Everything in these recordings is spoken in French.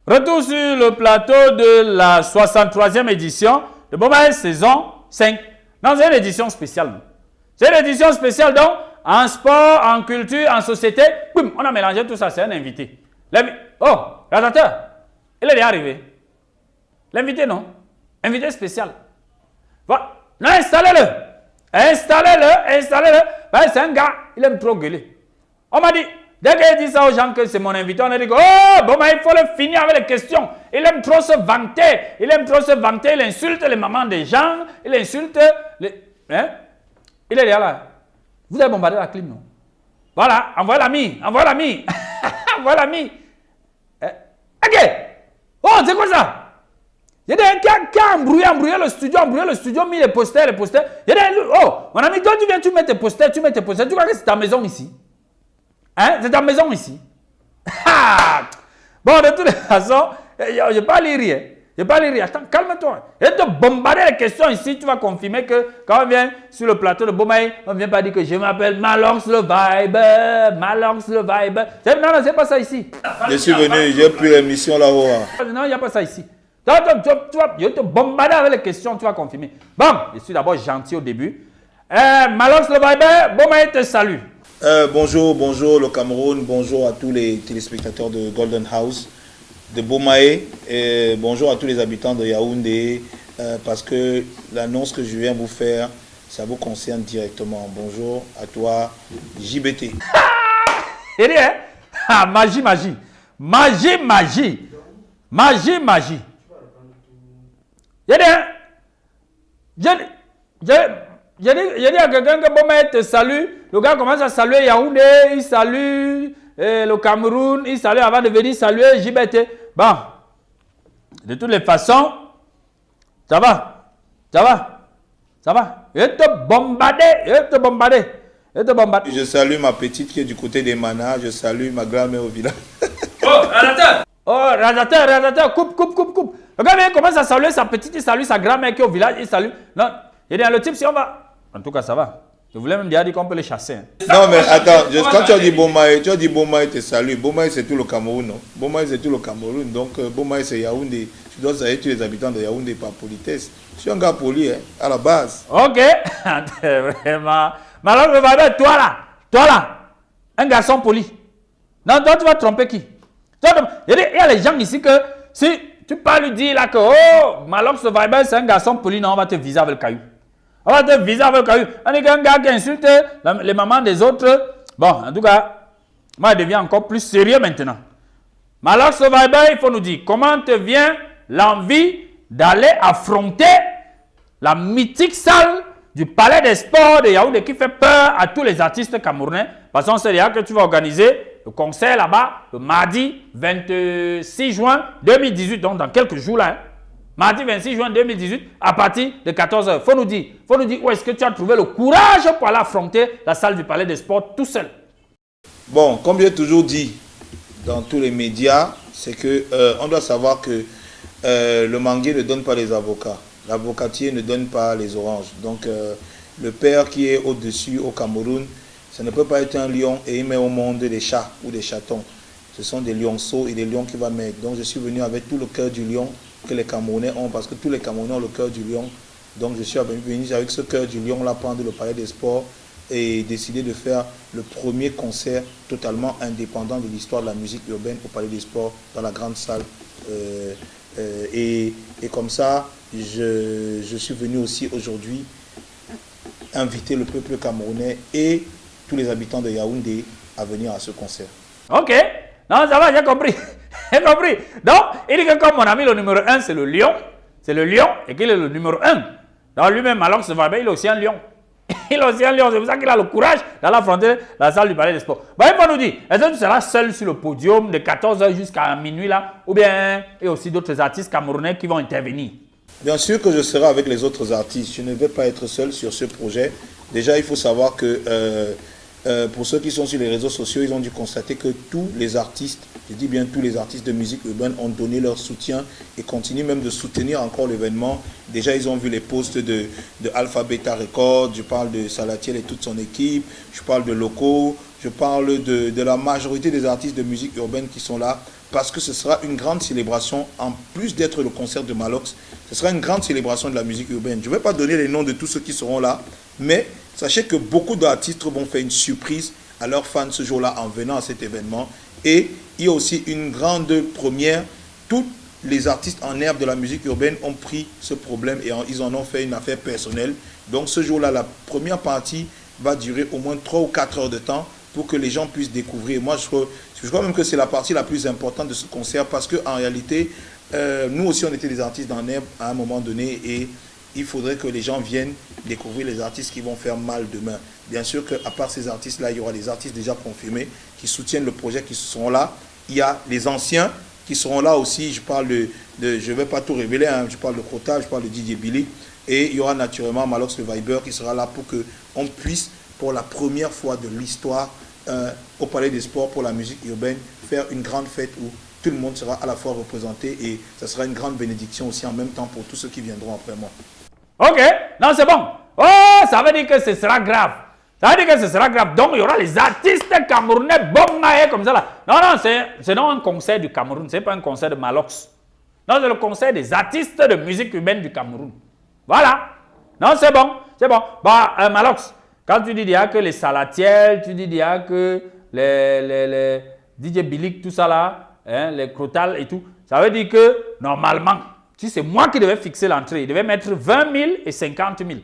Retour sur le plateau de la 63e édition de Bomaye saison 5. Dans une édition spéciale. C'est une édition spéciale donc en sport, en culture, en société. Boum, on a mélangé tout ça, c'est un invité. Oh, réalisateur, il est déjà arrivé. L'invité non, invité spécial. Voilà, non, installez-le. Installez-le, installez-le. Ben, c'est un gars, il aime trop gueuler. On m'a dit, dès qu'il dit ça aux gens que c'est mon invité, on a dit, oh, bon, ben, il faut le finir avec les questions. Il aime trop se vanter. Il aime trop se vanter. Il insulte les mamans des gens. Il insulte les... Hein? Il est là. Vous avez bombardé la clim, non? Voilà, envoie l'ami. Envoie l'ami. Envoie l'ami. Ok. Oh, c'est quoi ça? Il y a des qui a embrouillé le studio, mis les posters. Il y a des... Oh, mon ami, toi, tu viens, tu mets tes posters. Tu crois que c'est ta maison ici? Hein? C'est ta maison ici. Bon, de toutes les façons, je ne vais pas lire rien. Je ne vais pas lire rien. Attends, calme-toi. Je vais te bombarder les questions ici. Tu vas confirmer que quand on vient sur le plateau de Bomaye, on ne vient pas dire que je m'appelle Malox le Vibe. Malox le Vibe. Non, non, c'est pas ça ici. Je suis venu, j'ai pris l'émission là-haut. Non, il n'y a pas ça ici. Je vais te bombarder avec les questions, tu vas confirmer. Bon, je suis d'abord gentil au début. Malox le Vibe, Bomaye te salue. Bonjour le Cameroun, bonjour à tous les téléspectateurs de Golden House, de Bomaye, et bonjour à tous les habitants de Yaoundé, parce que l'annonce que je viens vous faire, ça vous concerne directement. Bonjour à toi, JBT. Il dit, hein? Magie. Il dit, j'ai dit à quelqu'un que Bomaye te salue. Le gars commence à saluer Yaoundé, il salue le Cameroun, il salue avant de venir saluer JBT. Bon, de toutes les façons, ça va. Je vais te bombarder. Je salue ma petite qui est du côté des Manas, je salue ma grand-mère au village. Oh, réalisateur, coupe. Le gars commence à saluer sa petite, il salue sa grand-mère qui est au village, il salue. Non, il dit, le type, si on va... En tout cas, ça va. Je voulais même dire qu'on peut les chasser. Hein. Non, mais attends, quand tu as dit Bomaye te salue. Bomaye, c'est tout le Cameroun, non? Bomaye, c'est tout le Cameroun. Donc, Bomaye, c'est Yaoundé. Tu dois saluer tous les habitants de Yaoundé par politesse. Je suis un gars poli, hein, à la base. Ok. Vraiment. Mais alors, toi là, un garçon poli. Non, toi, tu vas tromper qui? Il y a les gens ici que si tu peux lui dire là que, oh, Malox le Viber, c'est un garçon poli, non, on va te viser avec le caillou. On va te viser avec le caillou. On est qu'un gars qui insulte les mamans des autres. Bon, en tout cas, moi, je deviens encore plus sérieux maintenant. Malox le Viber, il faut nous dire comment te vient l'envie d'aller affronter la mythique salle du Palais des Sports de Yaoundé qui fait peur à tous les artistes camerounais. Parce qu'on sait déjà que tu vas organiser le concert là-bas le mardi 26 juin 2018, donc dans quelques jours là. Hein. Mardi 26 juin 2018, à partir de 14h. Faut nous dire où est-ce que tu as trouvé le courage pour aller affronter la salle du Palais des Sports tout seul. Bon, comme j'ai toujours dit dans tous les médias, c'est que on doit savoir que le manguier ne donne pas les avocats. L'avocatier ne donne pas les oranges. Donc, le père qui est au-dessus au Cameroun, ça ne peut pas être un lion et il met au monde des chats ou des chatons. Ce sont des lionceaux et des lions qui vont mettre. Donc, je suis venu avec tout le cœur du lion que les Camerounais ont, parce que tous les Camerounais ont le cœur du lion. Donc, je suis venu avec ce cœur du lion là, prendre le Palais des Sports et décider de faire le premier concert totalement indépendant de l'histoire de la musique urbaine au Palais des Sports, dans la grande salle. Et comme ça, je suis venu aussi aujourd'hui inviter le peuple camerounais et tous les habitants de Yaoundé à venir à ce concert. Ok, non, ça va, j'ai compris. J'ai compris. Donc, il dit que comme mon ami, le numéro 1, c'est le lion, et qu'il est le numéro 1. Donc, lui-même, alors que ce va bien, il est aussi un lion. Il est aussi un lion, c'est pour ça qu'il a le courage d'aller affronter la salle du Palais des Sports. Bon, il faut nous dire, est-ce que tu seras seul sur le podium de 14h jusqu'à minuit là, ou bien il y a aussi d'autres artistes camerounais qui vont intervenir? Bien sûr que je serai avec les autres artistes. Je ne vais pas être seul sur ce projet. Déjà, il faut savoir que pour ceux qui sont sur les réseaux sociaux, ils ont dû constater que tous les artistes, je dis bien tous les artistes de musique urbaine ont donné leur soutien et continuent même de soutenir encore l'événement. Déjà, ils ont vu les posts de Alpha Beta Records, je parle de Salatiel et toute son équipe, je parle de Loco, je parle de la majorité des artistes de musique urbaine qui sont là parce que ce sera une grande célébration, en plus d'être le concert de Malox, ce sera une grande célébration de la musique urbaine. Je ne vais pas donner les noms de tous ceux qui seront là, mais sachez que beaucoup d'artistes vont faire une surprise à leurs fans ce jour-là en venant à cet événement. Et il y a aussi une grande première. Tous les artistes en herbe de la musique urbaine ont pris ce problème et ils en ont fait une affaire personnelle. Donc ce jour-là, la première partie va durer au moins 3 ou 4 heures de temps pour que les gens puissent découvrir. Moi, je crois même que c'est la partie la plus importante de ce concert parce qu'en réalité, nous aussi, on était des artistes en herbe à un moment donné et il faudrait que les gens viennent découvrir les artistes qui vont faire mal demain. Bien sûr qu'à part ces artistes-là, il y aura des artistes déjà confirmés qui soutiennent le projet, qui seront là. Il y a les anciens qui seront là aussi. Je parle je ne vais pas tout révéler, hein. Je parle de Crota, je parle de DJ Billy. Et il y aura naturellement Malox le Viber qui sera là pour qu'on puisse, pour la première fois de l'histoire, au Palais des Sports pour la musique urbaine, faire une grande fête où tout le monde sera à la fois représenté et ça sera une grande bénédiction aussi en même temps pour tous ceux qui viendront après moi. Ok, non c'est bon. Oh, ça veut dire que ce sera grave. Ça veut dire que ce sera grave. Donc il y aura les artistes camerounais, bongaï comme ça là. Non, non, c'est non un concert du Cameroun, ce n'est pas un concert de Malox. Non, c'est le concert des artistes de musique urbaine du Cameroun. Voilà. Non, c'est bon, c'est bon. Bah, Malox, quand tu dis il y a que les Salatiel, tu dis il y a que les DJ Bilic, tout ça là, hein, les Crotal et tout, ça veut dire que normalement, si c'est moi qui devais fixer l'entrée, il devait mettre 20 000 et 50 000.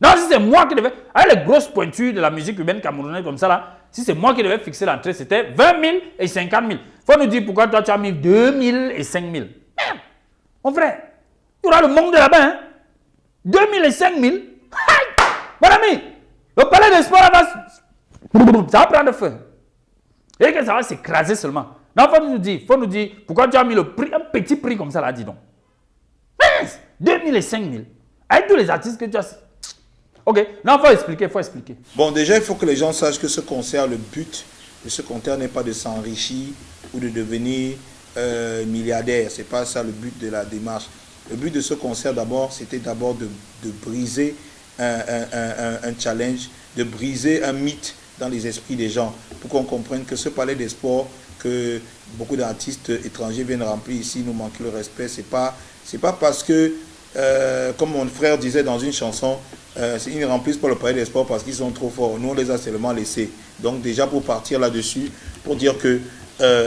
Non, si c'est moi qui devais, avec les grosses pointures de la musique urbaine camerounaise comme ça là, si c'est moi qui devais fixer l'entrée, c'était 20 000 et 50 000. Il faut nous dire pourquoi toi tu as mis 2 000 et 5 000. Merde, mon frère, il y aura le monde là-bas, hein. 2 000 et 5 000. Mon ami, le palais des sports là, ça va prendre feu. Et que ça va s'écraser seulement. Non, il faut nous dire pourquoi tu as mis le prix, un petit prix comme ça là, dis donc. 2 000 et 5 000. Avec tous les artistes que tu as. Ok, non, il faut expliquer. Bon, déjà, il faut que les gens sachent que ce concert, le but de ce concert n'est pas de s'enrichir ou de devenir milliardaire. Ce n'est pas ça le but de la démarche. Le but de ce concert, d'abord, c'était d'abord de briser un challenge, de briser un mythe dans les esprits des gens, pour qu'on comprenne que ce palais des sports que beaucoup d'artistes étrangers viennent remplir ici nous manque le respect. C'est pas parce que, comme mon frère disait dans une chanson, ils ne remplissent pas le palais des sports parce qu'ils sont trop forts. Nous, on les a seulement laissés. Donc déjà, pour partir là-dessus, pour dire que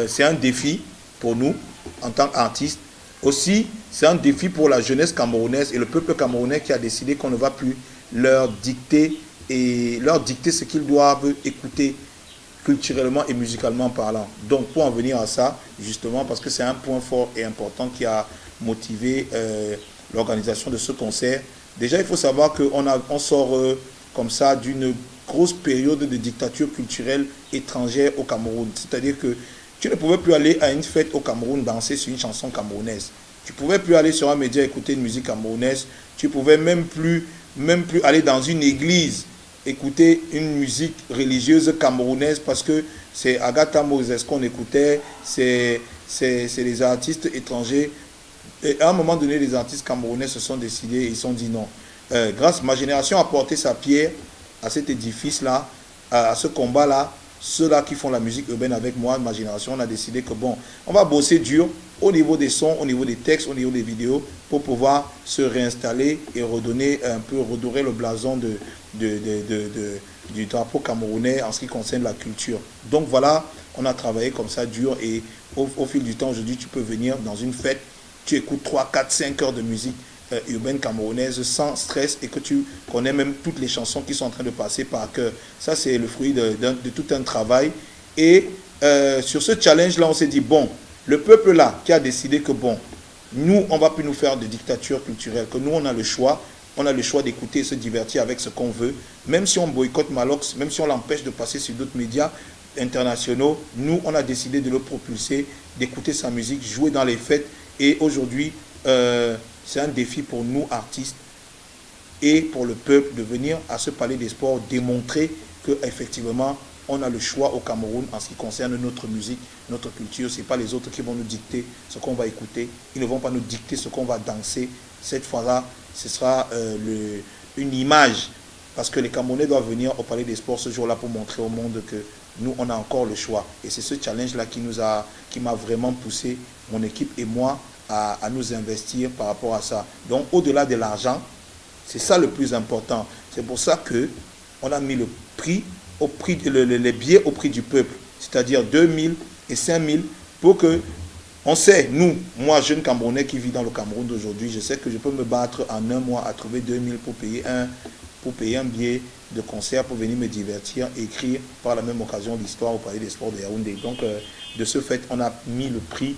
c'est un défi pour nous, en tant qu'artistes. Aussi, c'est un défi pour la jeunesse camerounaise et le peuple camerounais qui a décidé qu'on ne va plus leur dicter ce qu'ils doivent écouter culturellement et musicalement parlant. Donc, pour en venir à ça, justement, parce que c'est un point fort et important qui a motivé l'organisation de ce concert. Déjà, il faut savoir qu'on sort comme ça d'une grosse période de dictature culturelle étrangère au Cameroun. C'est-à-dire que tu ne pouvais plus aller à une fête au Cameroun danser sur une chanson camerounaise. Tu ne pouvais plus aller sur un média écouter une musique camerounaise. Tu ne pouvais même plus aller dans une église écouter une musique religieuse camerounaise parce que c'est Agatha Moses qu'on écoutait, c'est les artistes étrangers. Et à un moment donné, les artistes camerounais se sont décidés et ils se sont dit non. Ma génération a porté sa pierre à cet édifice-là, à ce combat-là. Ceux-là qui font la musique urbaine avec moi, ma génération, on a décidé que bon, on va bosser dur au niveau des sons, au niveau des textes, au niveau des vidéos, pour pouvoir se réinstaller et redonner un peu, redorer le blason du drapeau camerounais en ce qui concerne la culture. Donc voilà, on a travaillé comme ça dur et au fil du temps, aujourd'hui, tu peux venir dans une fête, tu écoutes 3, 4, 5 heures de musique urbaine camerounaise sans stress et que tu connais même toutes les chansons qui sont en train de passer par cœur. Ça, c'est le fruit de tout un travail. Et sur ce challenge-là, on s'est dit, bon, le peuple-là qui a décidé que, bon, nous, on ne va plus nous faire de dictature culturelle, que nous, on a le choix d'écouter et se divertir avec ce qu'on veut. Même si on boycotte Malox, même si on l'empêche de passer sur d'autres médias internationaux, nous, on a décidé de le propulser, d'écouter sa musique, jouer dans les fêtes. Et aujourd'hui, c'est un défi pour nous, artistes, et pour le peuple de venir à ce palais des sports démontrer qu'effectivement, on a le choix au Cameroun en ce qui concerne notre musique, notre culture. Ce n'est pas les autres qui vont nous dicter ce qu'on va écouter. Ils ne vont pas nous dicter ce qu'on va danser. Cette fois-là, ce sera une image parce que les Camerounais doivent venir au Palais des Sports ce jour-là pour montrer au monde que nous, on a encore le choix. Et c'est ce challenge-là qui m'a vraiment poussé, mon équipe et moi, à nous investir par rapport à ça. Donc, au-delà de l'argent, c'est ça le plus important. C'est pour ça qu'on a mis le prix, les billets au prix du peuple, c'est-à-dire 2 000 et 5 000, pour que, on sait, nous, moi, jeune Camerounais qui vit dans le Cameroun d'aujourd'hui, je sais que je peux me battre en un mois à trouver 2 000 pour payer un billet de concert, pour venir me divertir, écrire par la même occasion l'histoire au Palais des Sports de Yaoundé. Donc, de ce fait, on a mis le prix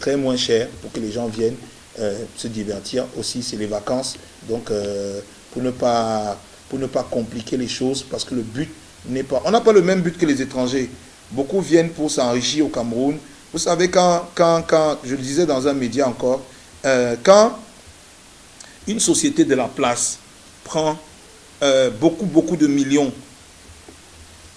très moins cher pour que les gens viennent se divertir. Aussi, c'est les vacances. Donc, pour ne pas compliquer les choses, parce que le but n'est pas... On n'a pas le même but que les étrangers. Beaucoup viennent pour s'enrichir au Cameroun. Vous savez, quand je le disais dans un média encore, quand une société de la place prend beaucoup de millions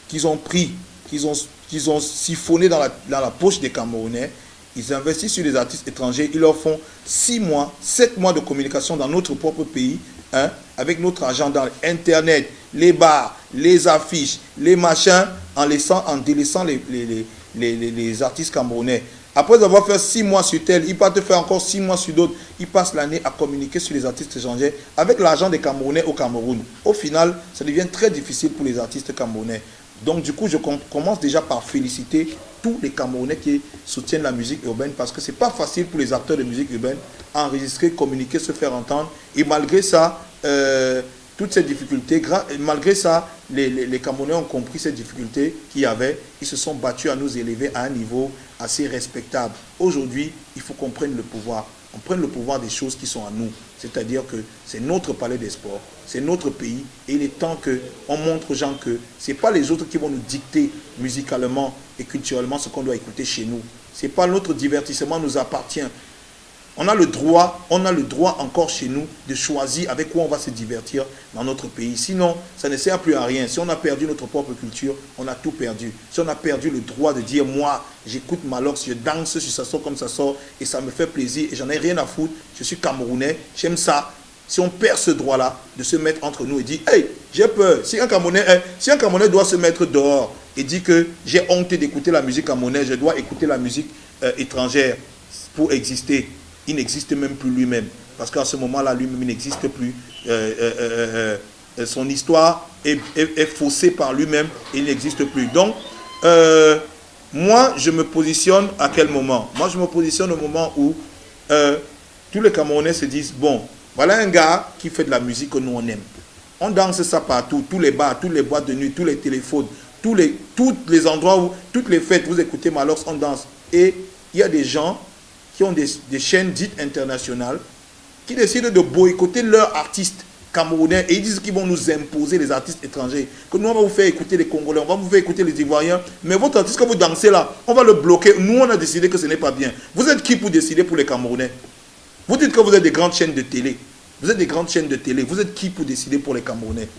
qu'ils ont pris, qu'ils ont siphonné dans la poche des Camerounais, ils investissent sur les artistes étrangers, ils leur font 6 mois, 7 mois de communication dans notre propre pays, hein, avec notre argent dans Internet, les bars, les affiches, les machins, en délaissant les artistes camerounais. Après avoir fait 6 mois sur tel, ils partent faire encore 6 mois sur d'autres. Ils passent l'année à communiquer sur les artistes étrangers avec l'argent des Camerounais au Cameroun. Au final, ça devient très difficile pour les artistes camerounais. Donc du coup, je commence déjà par féliciter tous les Camerounais qui soutiennent la musique urbaine, parce que ce n'est pas facile pour les acteurs de musique urbaine enregistrer, communiquer, se faire entendre. Et malgré ça, toutes ces difficultés, malgré ça, les Camerounais ont compris ces difficultés qu'il y avait. Ils se sont battus à nous élever à un niveau assez respectable. Aujourd'hui, il faut qu'on prenne le pouvoir. On prenne le pouvoir des choses qui sont à nous. C'est-à-dire que c'est notre palais des sports, c'est notre pays. Et il est temps qu'on montre aux gens que ce n'est pas les autres qui vont nous dicter musicalement et culturellement ce qu'on doit écouter chez nous. Ce n'est pas notre divertissement nous appartient. On a le droit encore chez nous de choisir avec quoi on va se divertir dans notre pays. Sinon, ça ne sert plus à rien. Si on a perdu notre propre culture, on a tout perdu. Si on a perdu le droit de dire, moi, j'écoute Malox, je danse, si ça sort comme ça sort, et ça me fait plaisir, et j'en ai rien à foutre, je suis Camerounais, j'aime ça. Si on perd ce droit-là de se mettre entre nous et dire, hey, j'ai peur. Si un Camerounais doit se mettre dehors et dit que j'ai honte d'écouter la musique camerounaise, je dois écouter la musique étrangère pour exister. Il n'existe même plus lui-même. Parce qu'à ce moment-là, lui-même, il n'existe plus. Son histoire est faussée par lui-même et il n'existe plus. Donc, moi, je me positionne à quel moment? Moi, je me positionne au moment où tous les Camerounais se disent, bon, voilà un gars qui fait de la musique que nous, on aime. On danse ça partout, tous les bars, toutes les boîtes de nuit, tous les téléphones, tous les endroits où, toutes les fêtes, vous écoutez Malox, on danse. Et il y a des gens qui ont des chaînes dites internationales, qui décident de boycotter leurs artistes camerounais, et ils disent qu'ils vont nous imposer les artistes étrangers, que nous on va vous faire écouter les Congolais, on va vous faire écouter les Ivoiriens, mais votre artiste que vous dansez là, on va le bloquer. Nous on a décidé que ce n'est pas bien. Vous êtes qui pour décider pour les Camerounais? Vous dites que vous êtes des grandes chaînes de télé. Vous êtes des grandes chaînes de télé. Vous êtes qui pour décider pour les Camerounais?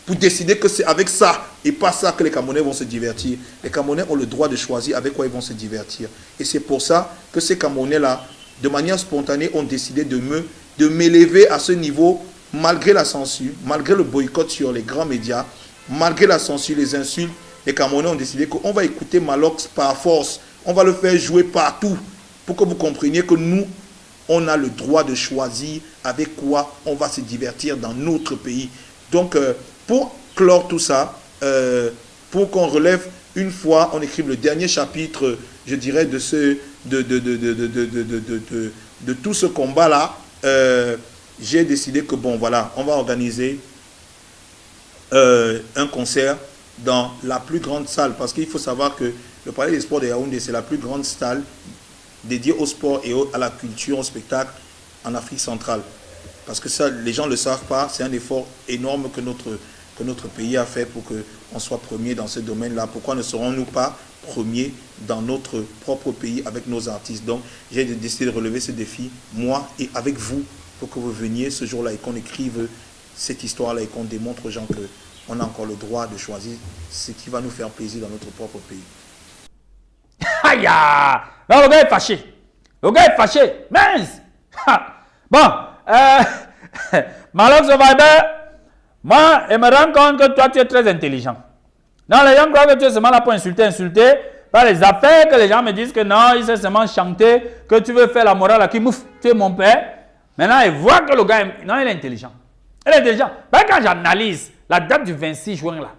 Pour décider que c'est avec ça et pas ça que les Camerounais vont se divertir. Les Camerounais ont le droit de choisir avec quoi ils vont se divertir. Et c'est pour ça que ces Camerounais-là, de manière spontanée, ont décidé de m'élever à ce niveau, malgré la censure, malgré le boycott sur les grands médias, malgré la censure, les insultes. Les Camerounais ont décidé qu'on va écouter Malox par force. On va le faire jouer partout pour que vous compreniez que nous, on a le droit de choisir avec quoi on va se divertir dans notre pays. Donc, pour clore tout ça, pour qu'on relève une fois, on écrive le dernier chapitre, je dirais, de tout ce combat-là, j'ai décidé que, bon, voilà, on va organiser un concert dans la plus grande salle, parce qu'il faut savoir que le Palais des Sports de Yaoundé, c'est la plus grande salle dédiée au sport et à la culture, au spectacle en Afrique centrale. Parce que ça, les gens ne le savent pas, c'est un effort énorme que notre pays a fait pour qu'on soit premier dans ce domaine-là. Pourquoi ne serons-nous pas premiers dans notre propre pays avec nos artistes? Donc, j'ai décidé de relever ce défi, moi et avec vous, pour que vous veniez ce jour-là et qu'on écrive cette histoire-là et qu'on démontre aux gens qu'on a encore le droit de choisir ce qui va nous faire plaisir dans notre propre pays. Aïe! Non, le gars est fâché. Le gars est fâché. Mince! Bon, Malox Survivor, Moi, je me rends compte que toi, tu es très intelligent. Non, les gens croient que tu es seulement là pour insulter par les affaires, que les gens me disent que non, il sait seulement chanter, que tu veux faire la morale à qui mouf, tu es mon père. Maintenant, ils voient que le gars, non, il est intelligent. Il est intelligent. Ben, quand j'analyse la date du 26 juin là,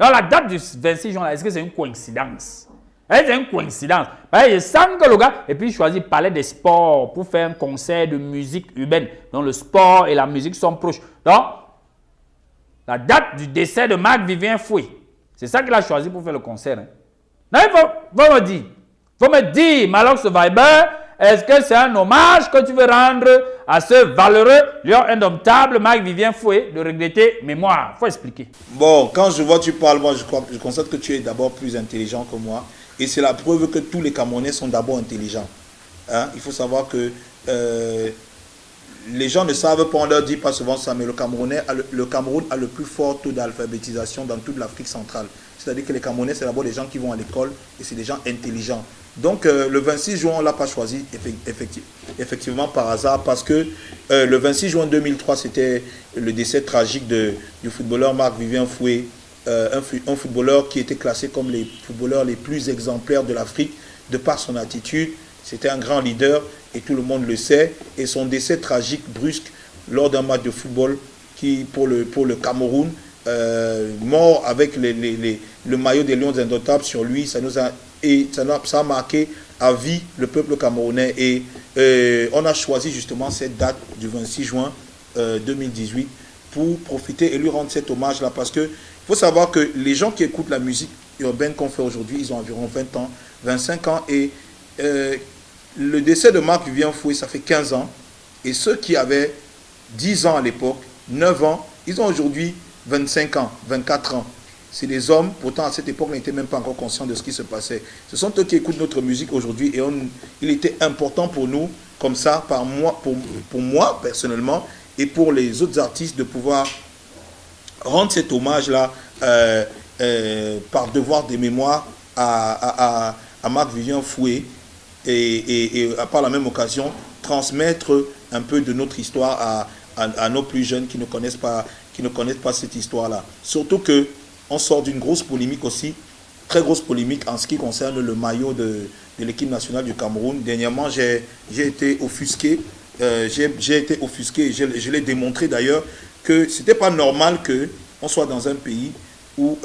non, la date du 26 juin là, est-ce que c'est une coïncidence? C'est une coïncidence. Ben, je sens que le gars, et puis il choisit de parler des sports pour faire un concert de musique urbaine. Donc le sport et la musique sont proches. Donc, la date du décès de Marc-Vivien Foué, c'est ça qu'il a choisi pour faire le concert. Hein. Non, il faut me dire, Malox Viber, est-ce que c'est un hommage que tu veux rendre à ce valeureux lion indomptable Marc-Vivien Foué de regretter mémoire? Il faut expliquer. Bon, quand je vois tu parles, moi je constate que tu es d'abord plus intelligent que moi. Et c'est la preuve que tous les Camerounais sont d'abord intelligents. Hein? Il faut savoir que les gens ne savent pas, on leur dit pas souvent ça, mais le Cameroun a le plus fort taux d'alphabétisation dans toute l'Afrique centrale. C'est-à-dire que les Camerounais, c'est d'abord des gens qui vont à l'école et c'est des gens intelligents. Donc le 26 juin, on ne l'a pas choisi effectivement par hasard parce que le 26 juin 2003, c'était le décès tragique du footballeur Marc-Vivien Foué, un footballeur qui était classé comme les footballeurs les plus exemplaires de l'Afrique de par son attitude. C'était un grand leader et tout le monde le sait. Et son décès tragique, brusque, lors d'un match de football qui, pour le Cameroun, mort avec le maillot des Lions indomptables sur lui, ça a marqué à vie le peuple camerounais. Et on a choisi justement cette date du 26 juin 2018 pour profiter et lui rendre cet hommage-là. Parce qu'il faut savoir que les gens qui écoutent la musique urbaine qu'on fait aujourd'hui, ils ont environ 20 ans, 25 ans. Et le décès de Marc-Vivien Foué, ça fait 15 ans. Et ceux qui avaient 10 ans à l'époque, 9 ans, ils ont aujourd'hui 25 ans, 24 ans. C'est des hommes, pourtant à cette époque, on n'était même pas encore conscients de ce qui se passait. Ce sont eux qui écoutent notre musique aujourd'hui et il était important pour nous, comme ça, pour moi personnellement, et pour les autres artistes de pouvoir rendre cet hommage-là par devoir de mémoire à Marc-Vivien Foué et par la même occasion transmettre un peu de notre histoire à nos plus jeunes qui ne connaissent pas cette histoire-là. Surtout qu'on sort d'une grosse polémique aussi, très grosse polémique en ce qui concerne le maillot de l'équipe nationale du Cameroun. Dernièrement, j'ai été offusqué. Je l'ai démontré d'ailleurs que ce n'était pas normal qu'on soit dans un pays où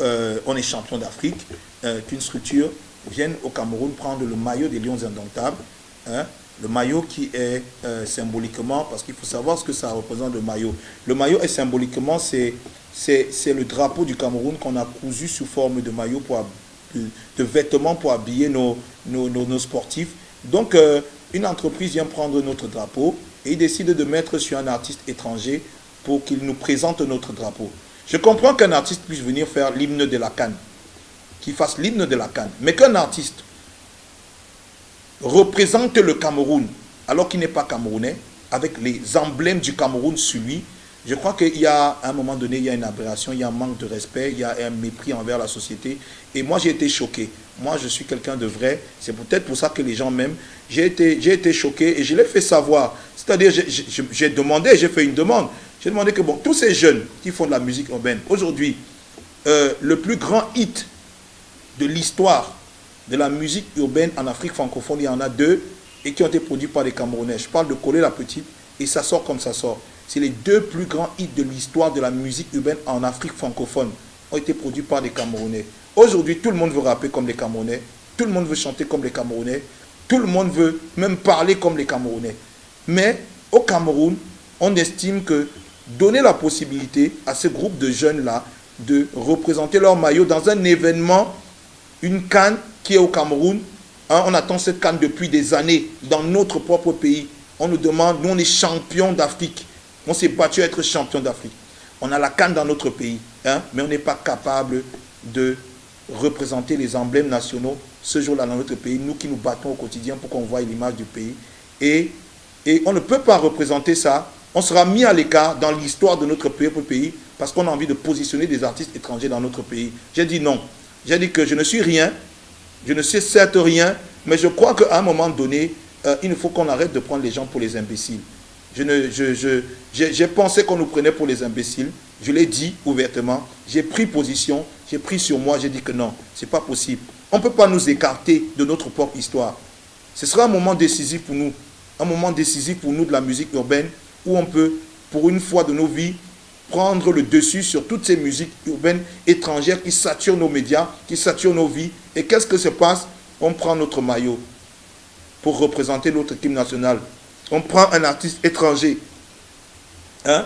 on est champion d'Afrique, qu'une structure vienne au Cameroun prendre le maillot des Lions indomptables, hein, le maillot qui est symboliquement, parce qu'il faut savoir ce que ça représente le maillot. Le maillot est symboliquement, c'est le drapeau du Cameroun qu'on a cousu sous forme de maillot, de vêtements pour habiller nos sportifs. Donc, une entreprise vient prendre notre drapeau et il décide de mettre sur un artiste étranger pour qu'il nous présente notre drapeau. Je comprends qu'un artiste puisse venir faire l'hymne de la CAN, qu'il fasse l'hymne de la CAN, mais qu'un artiste représente le Cameroun alors qu'il n'est pas camerounais, avec les emblèmes du Cameroun sur lui, je crois qu'il y a, à un moment donné, il y a une aberration, il y a un manque de respect, il y a un mépris envers la société. Et moi, j'ai été choqué. Moi, je suis quelqu'un de vrai. C'est peut-être pour ça que les gens m'aiment. J'ai été choqué et je l'ai fait savoir. C'est-à-dire, j'ai demandé, j'ai fait une demande. J'ai demandé que, bon, tous ces jeunes qui font de la musique urbaine, aujourd'hui, le plus grand hit de l'histoire de la musique urbaine en Afrique francophone, il y en a deux et qui ont été produits par les Camerounais. Je parle de Collé la Petite et ça sort comme ça sort. C'est les deux plus grands hits de l'histoire de la musique urbaine en Afrique francophone ont été produits par des Camerounais. Aujourd'hui, tout le monde veut rapper comme les Camerounais, tout le monde veut chanter comme les Camerounais, tout le monde veut même parler comme les Camerounais. Mais au Cameroun, on estime que donner la possibilité à ce groupe de jeunes-là de représenter leur maillot dans un événement, une CAN qui est au Cameroun, hein, on attend cette CAN depuis des années dans notre propre pays. On nous demande, nous on est champions d'Afrique. On s'est battu à être champion d'Afrique. On a la CAN dans notre pays, hein, mais on n'est pas capable de représenter les emblèmes nationaux ce jour-là dans notre pays, nous qui nous battons au quotidien pour qu'on voie l'image du pays. Et on ne peut pas représenter ça. On sera mis à l'écart dans l'histoire de notre pays parce qu'on a envie de positionner des artistes étrangers dans notre pays. J'ai dit non. J'ai dit que je ne suis rien, je ne sais certes rien, mais je crois qu'à un moment donné, il faut qu'on arrête de prendre les gens pour les imbéciles. J'ai pensé qu'on nous prenait pour les imbéciles, je l'ai dit ouvertement, j'ai pris position, j'ai pris sur moi, j'ai dit que non, ce n'est pas possible. On ne peut pas nous écarter de notre propre histoire. Ce sera un moment décisif pour nous, de la musique urbaine, où on peut, pour une fois de nos vies, prendre le dessus sur toutes ces musiques urbaines étrangères qui saturent nos médias, qui saturent nos vies. Et qu'est-ce que se passe? On prend notre maillot pour représenter notre équipe nationale. On prend un artiste étranger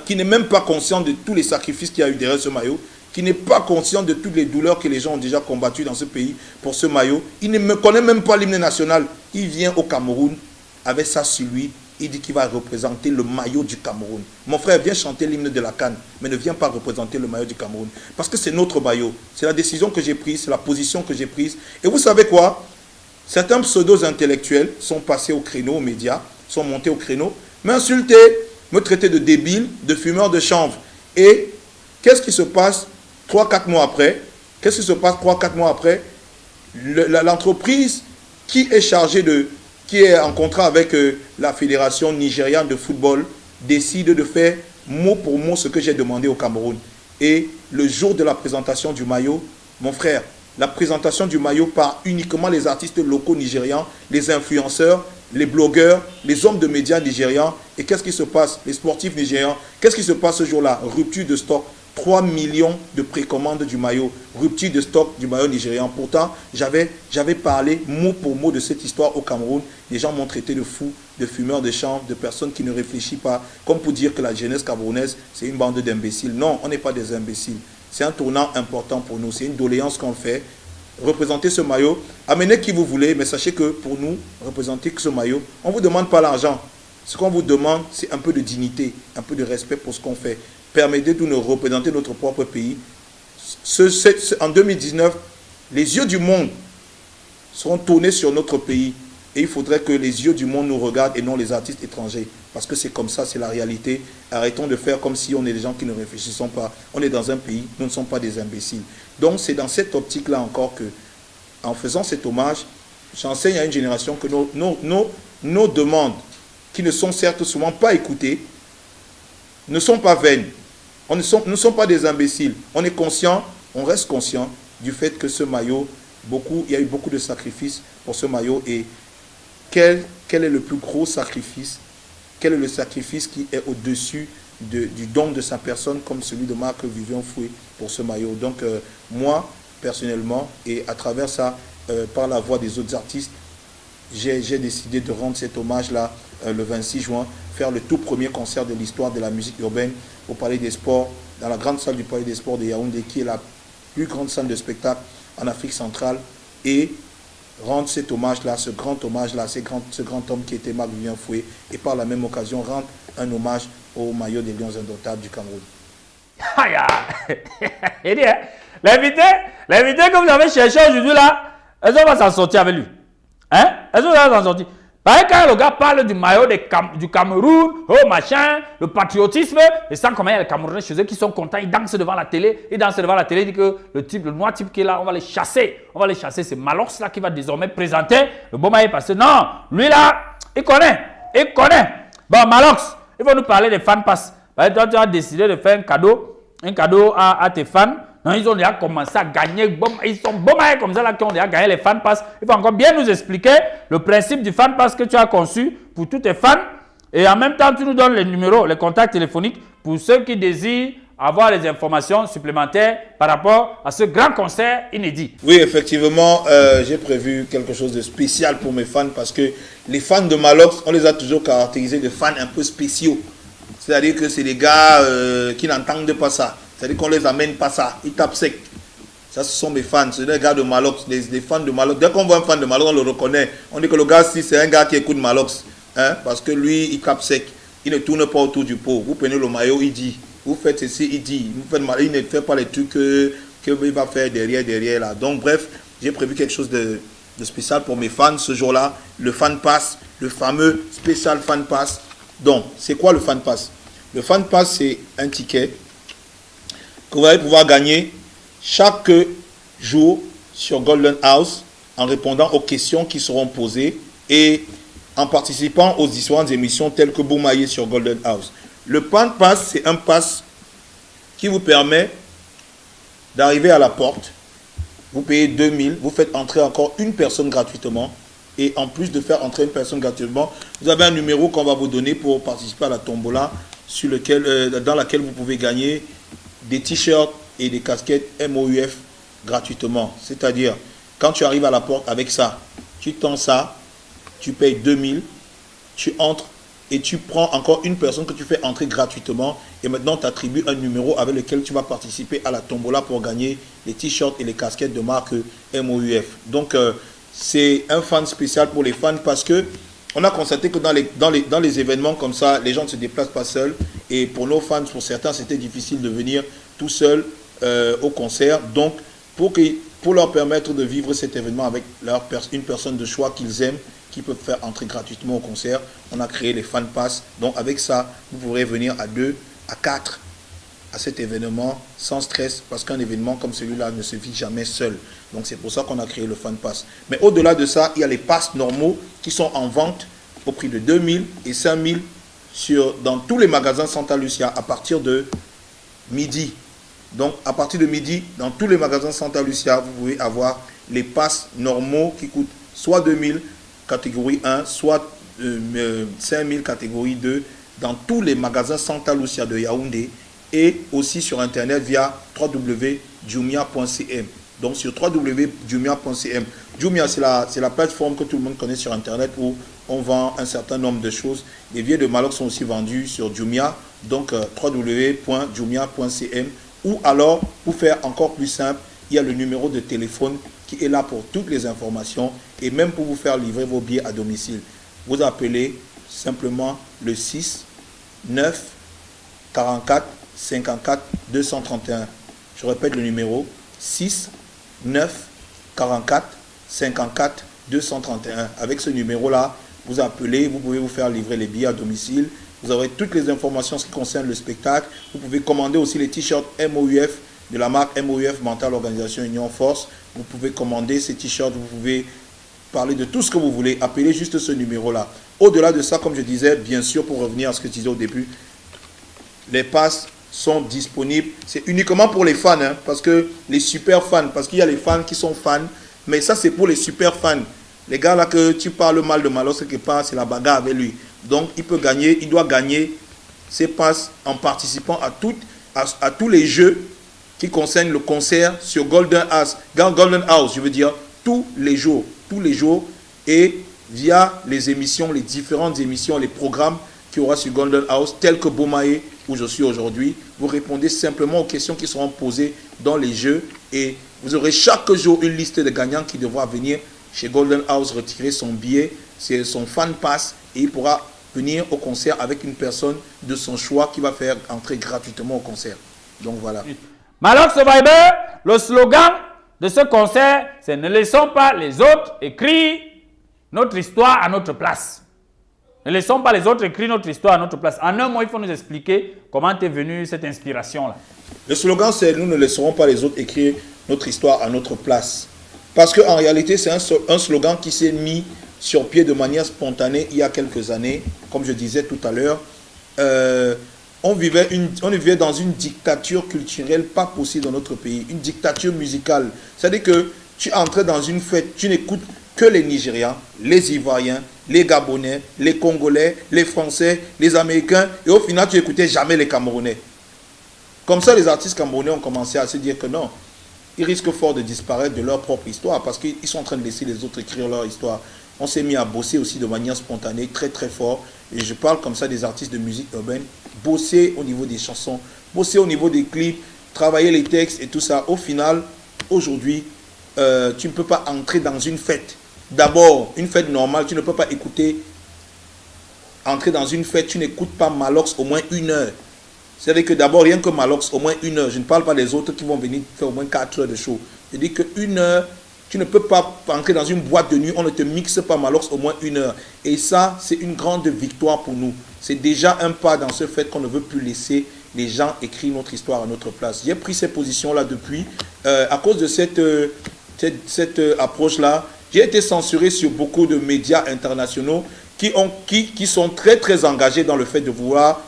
qui n'est même pas conscient de tous les sacrifices qu'il y a eu derrière ce maillot, qui n'est pas conscient de toutes les douleurs que les gens ont déjà combattues dans ce pays pour ce maillot. Il ne me connaît même pas l'hymne national. Il vient au Cameroun avec ça sur lui. Il dit qu'il va représenter le maillot du Cameroun. Mon frère, viens chanter l'hymne de la CAN, mais ne viens pas représenter le maillot du Cameroun. Parce que c'est notre maillot. C'est la décision que j'ai prise, c'est la position que j'ai prise. Et vous savez quoi? Certains pseudos intellectuels sont passés au créneau, aux médias, sont montés au créneau, m'insulter, me traiter de débile, de fumeur de chanvre. Et qu'est-ce qui se passe 3-4 mois après? Qu'est-ce qui se passe 3-4 mois après? L'entreprise qui est chargée qui est en contrat avec la Fédération nigériane de football, décide de faire mot pour mot ce que j'ai demandé au Cameroun. Et le jour de la présentation du maillot, mon frère, la présentation du maillot par uniquement les artistes locaux nigérians, les influenceurs, les blogueurs, les hommes de médias nigérians. Et qu'est-ce qui se passe? Les sportifs nigérians, qu'est-ce qui se passe ce jour-là? Rupture de stock. 3 millions de précommandes du maillot, rupture de stock du maillot nigérian. Pourtant, j'avais parlé mot pour mot de cette histoire au Cameroun. Les gens m'ont traité de fou, de fumeur de chanvre, de personnes qui ne réfléchissent pas, comme pour dire que la jeunesse camerounaise, c'est une bande d'imbéciles. Non, on n'est pas des imbéciles. C'est un tournant important pour nous. C'est une doléance qu'on fait. Représenter ce maillot, amenez qui vous voulez, mais sachez que pour nous, représenter ce maillot, on ne vous demande pas l'argent. Ce qu'on vous demande, c'est un peu de dignité, un peu de respect pour ce qu'on fait. Permettez de nous représenter notre propre pays. En 2019, les yeux du monde seront tournés sur notre pays. Et il faudrait que les yeux du monde nous regardent et non les artistes étrangers. Parce que c'est comme ça, c'est la réalité. Arrêtons de faire comme si on est des gens qui ne réfléchissent pas. On est dans un pays, nous ne sommes pas des imbéciles. Donc c'est dans cette optique-là encore que, en faisant cet hommage, j'enseigne à une génération que nos demandes, qui ne sont certes souvent pas écoutées, ne sont pas vaines. Nous ne sommes pas des imbéciles. On est conscient, on reste conscient du fait que ce maillot, il y a eu beaucoup de sacrifices pour ce maillot. Et quel est le plus gros sacrifice? Quel est le sacrifice qui est au-dessus du don de sa personne, comme celui de Marc Vivian Foué pour ce maillot? Donc moi, personnellement, et à travers ça, par la voix des autres artistes, j'ai décidé de rendre cet hommage-là le 26 juin, faire le tout premier concert de l'histoire de la musique urbaine au Palais des Sports, dans la grande salle du Palais des Sports de Yaoundé, qui est la plus grande salle de spectacle en Afrique centrale, et rendre cet hommage-là, ce grand hommage-là, ce grand homme qui était Marc Vivian Foué, et par la même occasion rendre un hommage au maillot des Lions Indomptables du Cameroun. L'invité que vous avez cherché aujourd'hui là, est-ce qu'on va s'en sortir avec lui? Hein? Est-ce que vous allez s'en sortir? Parce que quand le gars parle du maillot du Cameroun, oh machin, le patriotisme, et sans comment il y a les Camerounais chez eux qui sont contents, ils dansent devant la télé, il dit que le noir type qui est là, on va les chasser. C'est Malox là qui va désormais présenter le beau maillot parce que non, lui là, il connaît. Bon, Malox, il va nous parler des fan pass. Parce que toi, tu as décidé de faire un cadeau à tes fans. Non, ils ont déjà commencé à gagner. Ils sont beaux maillots comme ça là qui ont déjà gagné les fan pass. Il faut encore bien nous expliquer le principe du fan pass que tu as conçu pour tous tes fans. Et en même temps, tu nous donnes les numéros, les contacts téléphoniques pour ceux qui désirent avoir les informations supplémentaires par rapport à ce grand concert inédit. Oui, effectivement, j'ai prévu quelque chose de spécial pour mes fans parce que les fans de Malox, on les a toujours caractérisés de fans un peu spéciaux. C'est-à-dire que c'est des gars qui n'entendent pas ça. C'est-à-dire qu'on ne les amène pas ça. Ils tapent sec. Ça, ce sont mes fans. C'est des gars de Malox, des fans de Malox. Dès qu'on voit un fan de Malox, on le reconnaît. On dit que le gars, c'est un gars qui écoute Malox. Hein, parce que lui, il tape sec. Il ne tourne pas autour du pot. Vous prenez le maillot, il dit. Vous faites ceci, il dit. Il ne fait pas les trucs qu'il va faire derrière là. Donc, bref, j'ai prévu quelque chose de spécial pour mes fans ce jour-là. Le fan pass, le fameux spécial fan pass. Donc, c'est quoi le fan pass? Le fan pass, c'est un ticket que vous allez pouvoir gagner chaque jour sur Golden House en répondant aux questions qui seront posées et en participant aux différentes émissions telles que Boumaillé sur Golden House. Le fan pass, c'est un pass qui vous permet d'arriver à la porte. Vous payez 2000, vous faites entrer encore une personne gratuitement. Et en plus de faire entrer une personne gratuitement, vous avez un numéro qu'on va vous donner pour participer à la tombola dans laquelle vous pouvez gagner des t-shirts et des casquettes MOUF gratuitement. C'est-à-dire, quand tu arrives à la porte avec ça, tu tends ça, tu payes 2000, tu entres et tu prends encore une personne que tu fais entrer gratuitement et maintenant tu attribues un numéro avec lequel tu vas participer à la tombola pour gagner les t-shirts et les casquettes de marque MOUF. Donc, c'est un fan spécial pour les fans parce que on a constaté que dans les événements comme ça, les gens ne se déplacent pas seuls. Et pour nos fans, pour certains, c'était difficile de venir tout seul au concert. Donc, pour leur permettre de vivre cet événement avec une personne de choix qu'ils aiment, qui peuvent faire entrer gratuitement au concert, on a créé les Fan Pass. Donc, avec ça, vous pourrez venir à 2, à 4 à cet événement sans stress parce qu'un événement comme celui-là ne se vit jamais seul. Donc c'est pour ça qu'on a créé le Fan Pass. Mais au-delà de ça, il y a les passes normaux qui sont en vente au prix de 2000 et 5000 dans tous les magasins Santa Lucia à partir de midi. Donc à partir de midi, dans tous les magasins Santa Lucia, vous pouvez avoir les passes normaux qui coûtent soit 2000 catégorie 1, soit 5000 catégorie 2 dans tous les magasins Santa Lucia de Yaoundé et aussi sur internet via www.jumia.cm. Donc sur www.jumia.cm. Jumia, c'est la plateforme que tout le monde connaît sur internet où on vend un certain nombre de choses. Les billets de Malox sont aussi vendus sur Jumia, donc www.jumia.cm. Ou alors, pour faire encore plus simple, il y a le numéro de téléphone qui est là pour toutes les informations et même pour vous faire livrer vos billets à domicile. Vous appelez simplement le 6 9 44 54 231. Je répète le numéro 6 9 44 54 231. Avec ce numéro-là, vous appelez, vous pouvez vous faire livrer les billets à domicile. Vous aurez toutes les informations en ce qui concerne le spectacle. Vous pouvez commander aussi les t-shirts MOUF de la marque MOUF Mental Organisation Union Force. Vous pouvez commander ces t-shirts, vous pouvez parler de tout ce que vous voulez. Appelez juste ce numéro-là. Au-delà de ça, comme je disais, bien sûr, pour revenir à ce que je disais au début, les passes sont disponibles. C'est uniquement pour les fans, hein, parce que les super fans, parce qu'il y a les fans qui sont fans, mais ça c'est pour les super fans. Les gars là que tu parles mal de Malos quelque part, c'est la bagarre avec lui. Donc il peut gagner, il doit gagner ses passes en participant à tous les jeux qui concernent le concert sur Golden House, je veux dire, tous les jours, et via les émissions, les différentes émissions, les programmes qu'il y aura sur Golden House, tels que Bomae, où je suis aujourd'hui. Vous répondez simplement aux questions qui seront posées dans les jeux et vous aurez chaque jour une liste de gagnants qui devra venir chez Golden House retirer son billet, c'est son fan pass et il pourra venir au concert avec une personne de son choix qui va faire entrer gratuitement au concert. Donc voilà. Malox Survivor, le slogan de ce concert, c'est « Ne laissons pas les autres écrire notre histoire à notre place ». Ne laissons pas les autres écrire notre histoire à notre place. En un mot, il faut nous expliquer comment est venue cette inspiration-là. Le slogan, c'est « Nous ne laisserons pas les autres écrire notre histoire à notre place ». Parce qu'en réalité, c'est un slogan qui s'est mis sur pied de manière spontanée il y a quelques années. Comme je disais tout à l'heure, on vivait dans une dictature culturelle pas possible dans notre pays. Une dictature musicale. C'est-à-dire que tu entrais dans une fête, tu n'écoutes que les Nigérians, les Ivoiriens, les Gabonais, les Congolais, les Français, les Américains, et au final, tu n'écoutais jamais les Camerounais. Comme ça, les artistes camerounais ont commencé à se dire que non, ils risquent fort de disparaître de leur propre histoire parce qu'ils sont en train de laisser les autres écrire leur histoire. On s'est mis à bosser aussi de manière spontanée, très très fort, et je parle comme ça des artistes de musique urbaine, bosser au niveau des chansons, bosser au niveau des clips, travailler les textes et tout ça. Au final, aujourd'hui, tu ne peux pas entrer dans une fête. D'abord, une fête normale, tu ne peux pas entrer dans une fête, tu n'écoutes pas Malox au moins 1 heure. C'est-à-dire que d'abord, rien que Malox, au moins 1 heure. Je ne parle pas des autres qui vont venir faire au moins 4 heures de show. Je dis que 1 heure, tu ne peux pas entrer dans une boîte de nuit, on ne te mixe pas Malox au moins 1 heure. Et ça, c'est une grande victoire pour nous. C'est déjà un pas dans ce fait qu'on ne veut plus laisser les gens écrire notre histoire à notre place. J'ai pris ces positions-là depuis. À cause de cette approche-là, j'ai été censuré sur beaucoup de médias internationaux qui sont très très engagés dans le fait de vouloir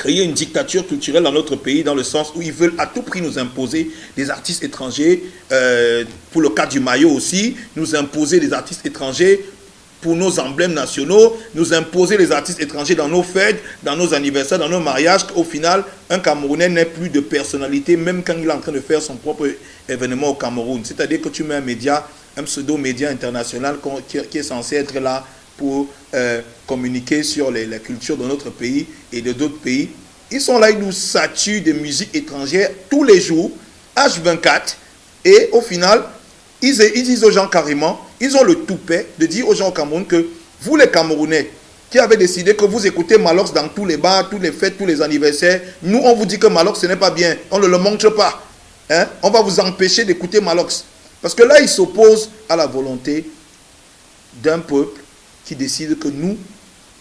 créer une dictature culturelle dans notre pays, dans le sens où ils veulent à tout prix nous imposer des artistes étrangers, pour le cas du maillot aussi, nous imposer des artistes étrangers pour nos emblèmes nationaux, nous imposer les artistes étrangers dans nos fêtes, dans nos anniversaires, dans nos mariages, qu'au final, un Camerounais n'ait plus de personnalité, même quand il est en train de faire son propre événement au Cameroun. C'est-à-dire que tu mets un média, un pseudo-média international qui est censé être là pour communiquer sur la culture de notre pays et de d'autres pays. Ils sont là, ils nous saturent de musique étrangère tous les jours, H24, et au final, ils disent aux gens carrément, ils ont le toupet de dire aux gens au Cameroun que vous les Camerounais qui avez décidé que vous écoutez Malox dans tous les bars, toutes les fêtes, tous les anniversaires, nous on vous dit que Malox ce n'est pas bien, on ne le montre pas. Hein? On va vous empêcher d'écouter Malox. Parce que là, ils s'opposent à la volonté d'un peuple qui décide que nous,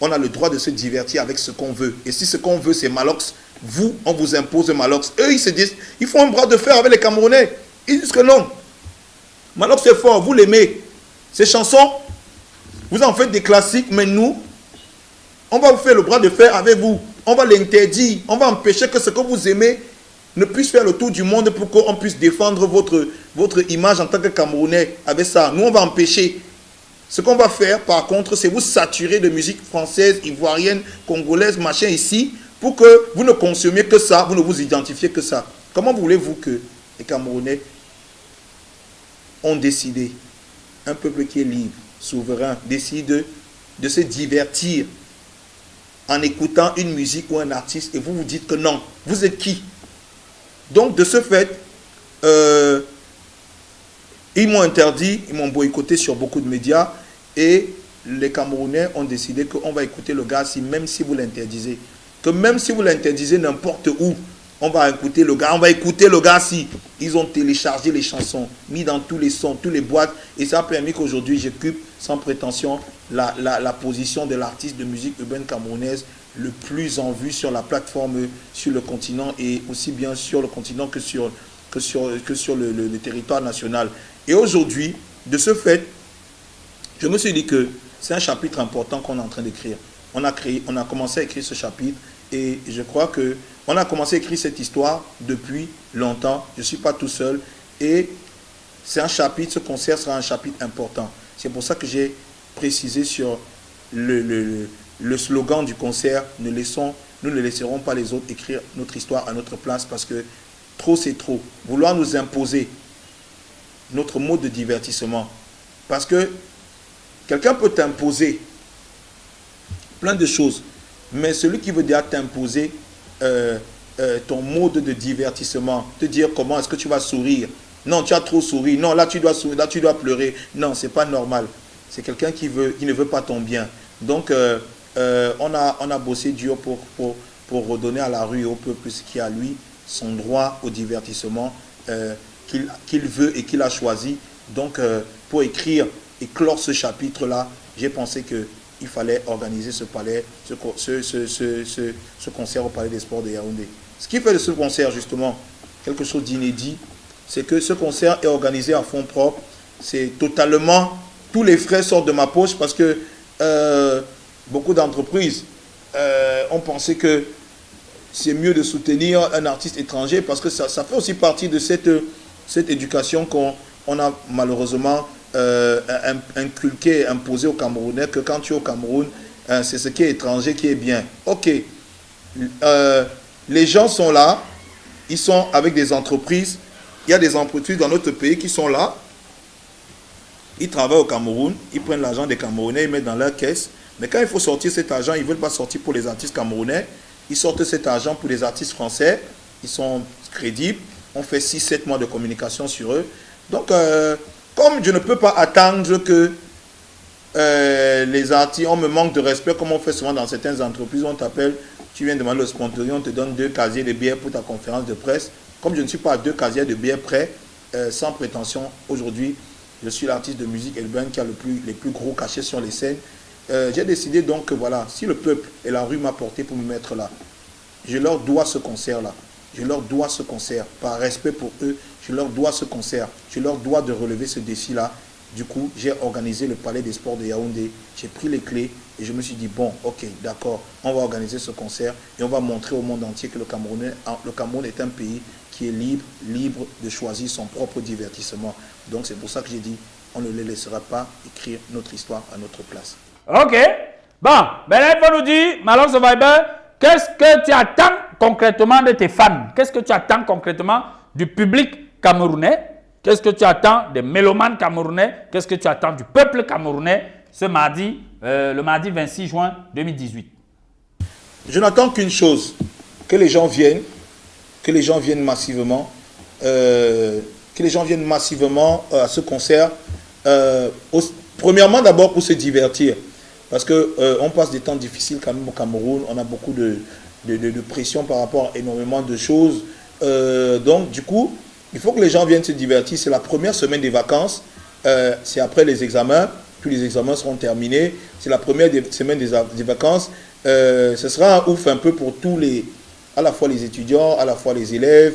on a le droit de se divertir avec ce qu'on veut. Et si ce qu'on veut, c'est Malox, vous, on vous impose Malox. Eux, ils se disent, ils font un bras de fer avec les Camerounais. Ils disent que non. Malox, c'est fort, vous l'aimez. Ces chansons, vous en faites des classiques, mais nous, on va vous faire le bras de fer avec vous. On va l'interdire. On va empêcher que ce que vous aimez ne puisse faire le tour du monde pour qu'on puisse défendre votre image en tant que Camerounais avec ça. Nous, on va empêcher. Ce qu'on va faire, par contre, c'est vous saturer de musique française, ivoirienne, congolaise, machin ici, pour que vous ne consommiez que ça, vous ne vous identifiez que ça. Comment voulez-vous que les Camerounais ont décidé, un peuple qui est libre, souverain, décide de se divertir en écoutant une musique ou un artiste, et vous vous dites que non, vous êtes qui? Donc, de ce fait, ils m'ont interdit, ils m'ont boycotté sur beaucoup de médias, et les Camerounais ont décidé qu'on va écouter le gars si, même si vous l'interdisez. Que même si vous l'interdisez n'importe où, on va écouter le gars si. Ils ont téléchargé les chansons, mis dans tous les sons, tous les boîtes, et ça a permis qu'aujourd'hui j'occupe sans prétention la position de l'artiste de musique urbaine camerounaise le plus en vue sur la plateforme, sur le continent, et aussi bien sur le continent que sur le territoire national. Et aujourd'hui, de ce fait, je me suis dit que c'est un chapitre important qu'on est en train d'écrire. On a commencé à écrire ce chapitre, et je crois que on a commencé à écrire cette histoire depuis longtemps. Je ne suis pas tout seul, et c'est un chapitre, ce concert sera un chapitre important. C'est pour ça que j'ai précisé sur le slogan du concert, nous ne laisserons pas les autres écrire notre histoire à notre place, parce que trop c'est trop. Vouloir nous imposer notre mode de divertissement, parce que quelqu'un peut t'imposer plein de choses, mais celui qui veut déjà t'imposer ton mode de divertissement, te dire comment est-ce que tu vas sourire, non tu as trop souri, non là tu dois sourire, là tu dois pleurer, non c'est pas normal, c'est quelqu'un qui ne veut pas ton bien. Donc on a bossé dur pour redonner à la rue et au peuple ce qui a lui son droit au divertissement qu'il veut et qu'il a choisi. Donc pour écrire et clore ce chapitre là, j'ai pensé que il fallait organiser ce concert au Palais des Sports de Yaoundé. Ce qui fait de ce concert justement quelque chose d'inédit, c'est que ce concert est organisé à fonds propres. C'est totalement, tous les frais sortent de ma poche, parce que beaucoup d'entreprises ont pensé que c'est mieux de soutenir un artiste étranger, parce que ça fait aussi partie de cette éducation qu'on a malheureusement inculqué, imposé aux Camerounais, que quand tu es au Cameroun, c'est ce qui est étranger qui est bien. Ok, les gens sont là, ils sont avec des entreprises, il y a des entreprises dans notre pays qui sont là, ils travaillent au Cameroun, ils prennent l'argent des Camerounais, ils mettent dans leur caisse, mais quand il faut sortir cet argent, ils ne veulent pas sortir pour les artistes camerounais, ils sortent cet argent pour les artistes français, ils sont crédibles, on fait 6-7 mois de communication sur eux. Donc, comme je ne peux pas attendre que les artistes, on me manque de respect, comme on fait souvent dans certaines entreprises, on t'appelle, tu viens demander le sponsoring, on te donne 2 casiers de billets pour ta conférence de presse. Comme je ne suis pas à 2 casiers de billets près, sans prétention, aujourd'hui, je suis l'artiste de musique urbaine qui a les plus gros cachets sur les scènes. J'ai décidé donc que voilà, si le peuple et la rue m'a porté pour me mettre là, je leur dois ce concert-là. Je leur dois ce concert. Par respect pour eux, je leur dois ce concert. Je leur dois de relever ce défi-là. Du coup, j'ai organisé le Palais des Sports de Yaoundé. J'ai pris les clés Et je me suis dit, bon, ok, d'accord, on va organiser ce concert et on va montrer au monde entier que le Cameroun est un pays qui est libre de choisir son propre divertissement. Donc c'est pour ça que j'ai dit, on ne les laissera pas écrire notre histoire à notre place. Ok. Bon, ben là, il faut nous dire, Malox Viber, qu'est-ce que tu attends concrètement de tes fans? Qu'est-ce que tu attends concrètement du public camerounais? Qu'est-ce que tu attends des mélomanes camerounais? Qu'est-ce que tu attends du peuple camerounais ce mardi, le mardi 26 juin 2018? Je n'attends qu'une chose, que les gens viennent massivement, à ce concert. Premièrement, d'abord pour se divertir, parce qu'on passe des temps difficiles quand même au Cameroun, on a beaucoup de pression par rapport à énormément de choses. Donc, du coup, il faut que les gens viennent se divertir. C'est la première semaine des vacances, c'est après les examens. Tous les examens seront terminés. C'est la première semaine des vacances. Ce sera un ouf un peu pour tous à la fois les étudiants, à la fois les élèves.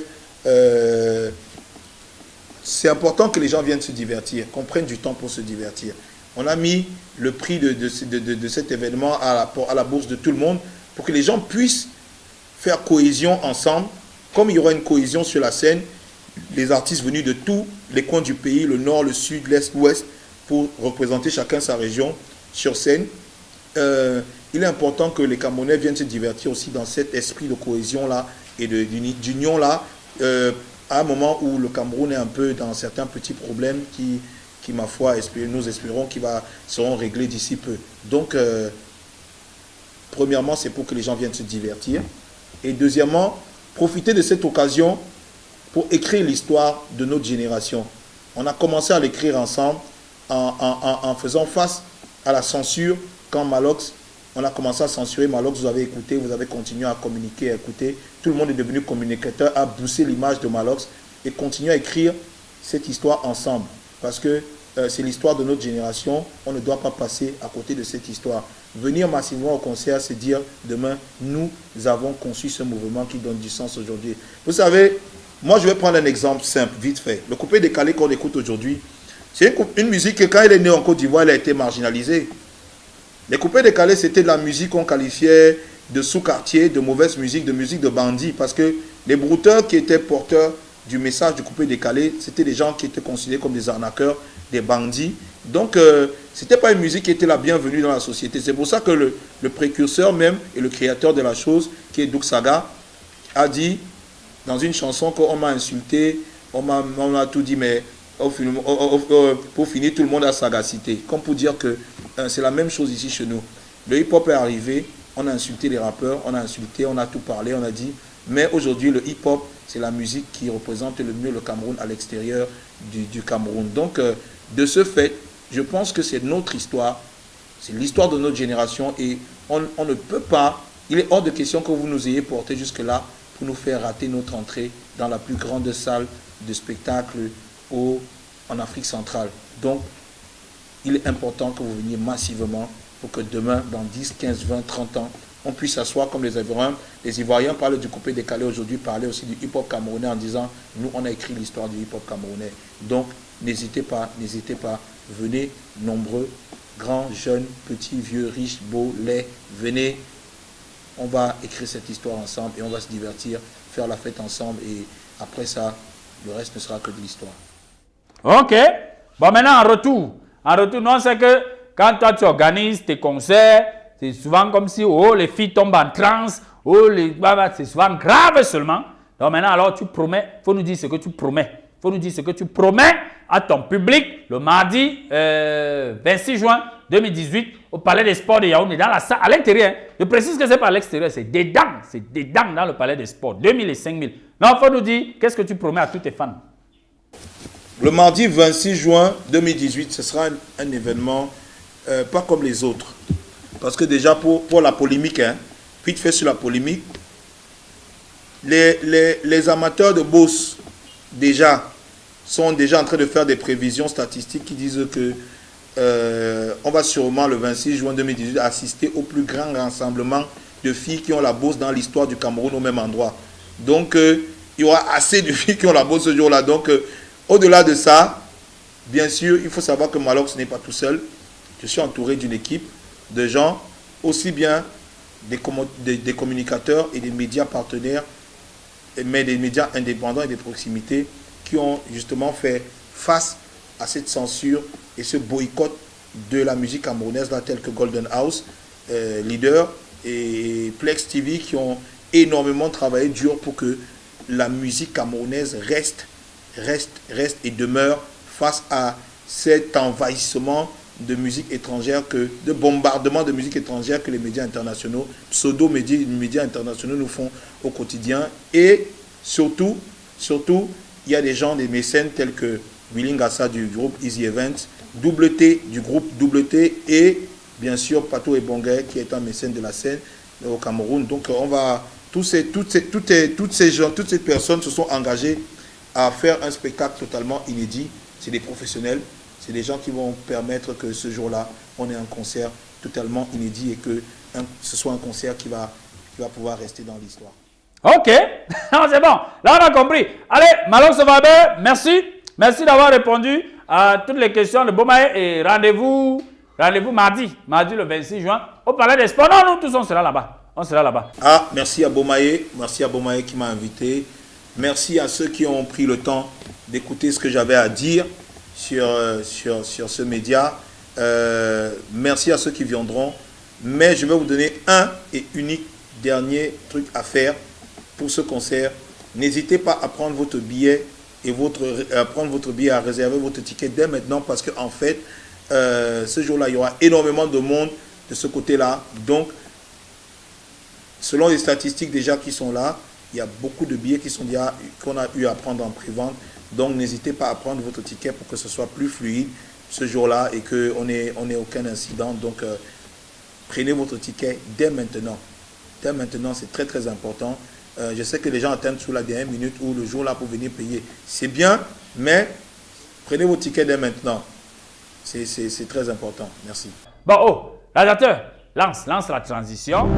C'est important que les gens viennent se divertir, qu'on prenne du temps pour se divertir. On a mis le prix de cet événement à la bourse de tout le monde pour que les gens puissent faire cohésion ensemble. Comme il y aura une cohésion sur la scène, les artistes venus de tous les coins du pays, le nord, le sud, l'est, l'ouest, pour représenter chacun sa région sur scène. Il est important que les Camerounais viennent se divertir aussi dans cet esprit de cohésion-là et d'union-là, à un moment où le Cameroun est un peu dans certains petits problèmes qui ma foi, nous espérons seront réglés d'ici peu. Donc, premièrement, c'est pour que les gens viennent se divertir. Et deuxièmement, profiter de cette occasion pour écrire l'histoire de notre génération. On a commencé à l'écrire ensemble, en faisant face à la censure quand Malox, on a commencé à censurer Malox, vous avez écouté, vous avez continué à communiquer, à écouter. Tout le monde est devenu communicateur, a boosté l'image de Malox et continue à écrire cette histoire ensemble. Parce que c'est l'histoire de notre génération, on ne doit pas passer à côté de cette histoire. Venir massivement au concert, c'est dire demain, nous avons conçu ce mouvement qui donne du sens aujourd'hui. Vous savez, moi je vais prendre un exemple simple, vite fait. Le coupé décalé qu'on écoute aujourd'hui, c'est une musique que quand elle est née en Côte d'Ivoire, elle a été marginalisée. Les coupés décalés, c'était de la musique qu'on qualifiait de sous-quartier, de mauvaise musique, de musique de bandits. Parce que les brouteurs qui étaient porteurs du message du coupé décalé, c'était des gens qui étaient considérés comme des arnaqueurs, des bandits. Donc, ce n'était pas une musique qui était la bienvenue dans la société. C'est pour ça que le précurseur même et le créateur de la chose, qui est Doug Saga, a dit dans une chanson qu'on m'a insulté, on m'a tout dit, mais pour finir, tout le monde a sagacité. Comme pour dire que c'est la même chose ici chez nous. Le hip-hop est arrivé, on a insulté les rappeurs, on a insulté, on a tout parlé, on a dit. Mais aujourd'hui, le hip-hop, c'est la musique qui représente le mieux le Cameroun à l'extérieur du Cameroun. Donc, de ce fait, je pense que c'est notre histoire, c'est l'histoire de notre génération et on ne peut pas, il est hors de question que vous nous ayez porté jusque-là pour nous faire rater notre entrée dans la plus grande salle de spectacle en Afrique centrale. Donc, il est important que vous veniez massivement pour que demain, dans 10, 15, 20, 30 ans, on puisse s'asseoir comme les Ivoiriens. Les Ivoiriens parlent du coupé décalé aujourd'hui, parlent aussi du hip-hop camerounais en disant, nous, on a écrit l'histoire du hip-hop camerounais. Donc, n'hésitez pas, venez nombreux, grands, jeunes, petits, vieux, riches, beaux, laids, venez, on va écrire cette histoire ensemble et on va se divertir, faire la fête ensemble et après ça, le reste ne sera que de l'histoire. Ok. Bon, maintenant, en retour, non, c'est que quand toi, tu organises tes concerts, c'est souvent comme si, les filles tombent en transe, c'est souvent grave seulement. Donc maintenant, alors, tu promets, il faut nous dire ce que tu promets. Il faut nous dire ce que tu promets à ton public le mardi 26 juin 2018 au Palais des Sports de Yaoundé, dans la salle, à l'intérieur. Je précise que ce n'est pas à l'extérieur, c'est dedans dans le Palais des Sports, 2000 et 5000. Non, il faut nous dire, qu'est-ce que tu promets à tous tes fans? Le mardi 26 juin 2018, ce sera un événement pas comme les autres. Parce que déjà, pour la polémique, vite fait sur la polémique, les amateurs de bourse, sont déjà en train de faire des prévisions statistiques qui disent que on va sûrement le 26 juin 2018 assister au plus grand rassemblement de filles qui ont la bourse dans l'histoire du Cameroun au même endroit. Donc, il y aura assez de filles qui ont la bourse ce jour-là. Donc, au-delà de ça, bien sûr, il faut savoir que Malox n'est pas tout seul. Je suis entouré d'une équipe de gens aussi bien des communicateurs et des médias partenaires, mais des médias indépendants et de proximité qui ont justement fait face à cette censure et ce boycott de la musique camerounaise, là, telle que Golden House, Leader et Plex TV, qui ont énormément travaillé dur pour que la musique camerounaise reste et demeure face à cet envahissement de musique étrangère, de bombardement de musique étrangère que les médias internationaux, pseudo-médias internationaux nous font au quotidien. Et surtout, il y a des gens, des mécènes tels que Willy Ngassa du groupe Easy Events, Double T du groupe Double T et bien sûr Pato Ebongue qui est un mécène de la scène au Cameroun. Donc toutes ces personnes se sont engagées à faire un spectacle totalement inédit. C'est des professionnels, c'est des gens qui vont permettre que ce jour-là, on ait un concert totalement inédit et que ce soit un concert qui va pouvoir rester dans l'histoire. Ok, c'est bon. Là, on a compris. Allez, Malok Sovabe, merci. Merci d'avoir répondu à toutes les questions de Bomaye et rendez-vous mardi le 26 juin, au Palais des Sports. Non, nous tous, on sera là-bas. Ah, merci à Bomaye qui m'a invité. Merci à ceux qui ont pris le temps d'écouter ce que j'avais à dire sur ce média. Merci à ceux qui viendront. Mais je vais vous donner un et unique dernier truc à faire pour ce concert. N'hésitez pas à prendre votre billet à réserver votre ticket dès maintenant parce qu'en fait, ce jour-là, il y aura énormément de monde de ce côté-là. Donc, selon les statistiques déjà qui sont là, il y a beaucoup de billets qu'on a eu à prendre en pré-vente. Donc, n'hésitez pas à prendre votre ticket pour que ce soit plus fluide ce jour-là et qu'on n'ait aucun incident. Donc, prenez votre ticket dès maintenant. Dès maintenant, c'est très, très important. Je sais que les gens attendent sous la dernière minute ou le jour là pour venir payer. C'est bien, mais prenez vos tickets dès maintenant. C'est très important. Merci. Bon, réalisateur, lance la transition.